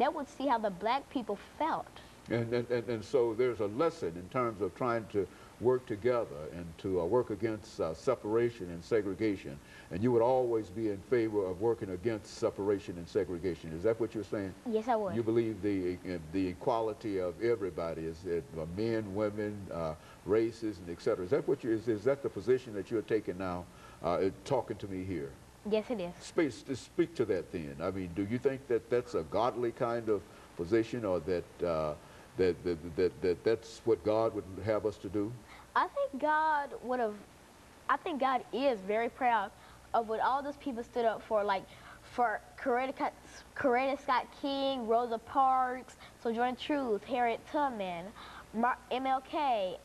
they would see how the black people felt. And so there's a lesson in terms of trying to work together and to work against separation and segregation. And you would always be in favor of working against separation and segregation. Is that what you're saying? Yes, I would. You believe the equality of everybody, is it men, women, races, and et cetera. Is that what is that the position that you're taking now, talking to me here? Yes, it is. Speak to that then. I mean, do you think that that's a godly kind of position, or that that's what God would have us to do? I think God would have. I think God is very proud of what all those people stood up for, like for Coretta Scott King, Rosa Parks, Sojourner Truth, Harriet Tubman, MLK,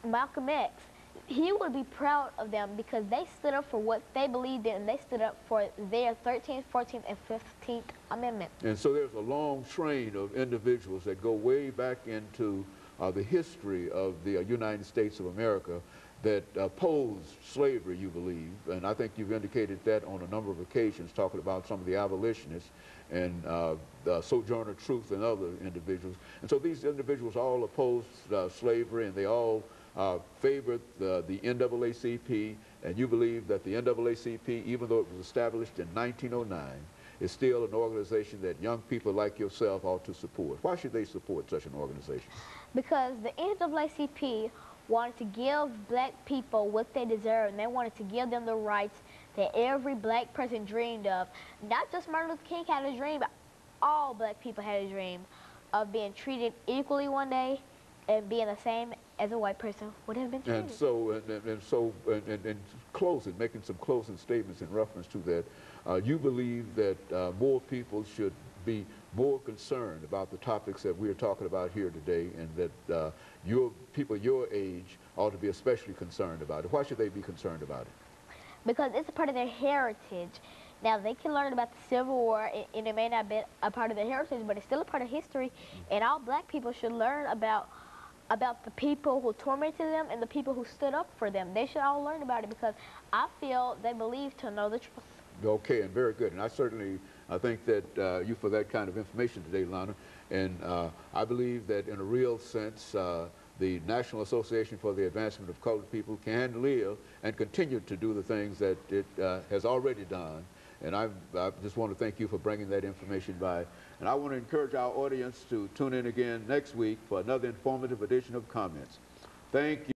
Malcolm X. He would be proud of them because they stood up for what they believed in, and they stood up for their 13th, 14th, and 15th Amendment. And so there's a long train of individuals that go way back into the history of the United States of America that opposed slavery, you believe, and I think you've indicated that on a number of occasions, talking about some of the abolitionists and Sojourner Truth and other individuals. And so these individuals all opposed slavery, and they all favored the NAACP, and you believe that the NAACP, even though it was established in 1909, is still an organization that young people like yourself ought to support. Why should they support such an organization? Because the NAACP wanted to give black people what they deserve, and they wanted to give them the rights that every black person dreamed of. Not just Martin Luther King had a dream, but all black people had a dream of being treated equally one day and being the same as a white person would have been treated. And so, in closing, making some closing statements in reference to that, you believe that more people should be more concerned about the topics that we're talking about here today, and that people your age ought to be especially concerned about it. Why should they be concerned about it? Because it's a part of their heritage. Now, they can learn about the Civil War, and it may not be a part of their heritage, but it's still a part of history, and all black people should learn about the people who tormented them and the people who stood up for them. They should all learn about it, because I feel they believe to know the truth. Okay, and very good. And I certainly think that you for that kind of information today, Alana. And I believe that in a real sense, the National Association for the Advancement of Colored People can live and continue to do the things that it has already done. And I just want to thank you for bringing that information by. And I want to encourage our audience to tune in again next week for another informative edition of Comments. Thank you.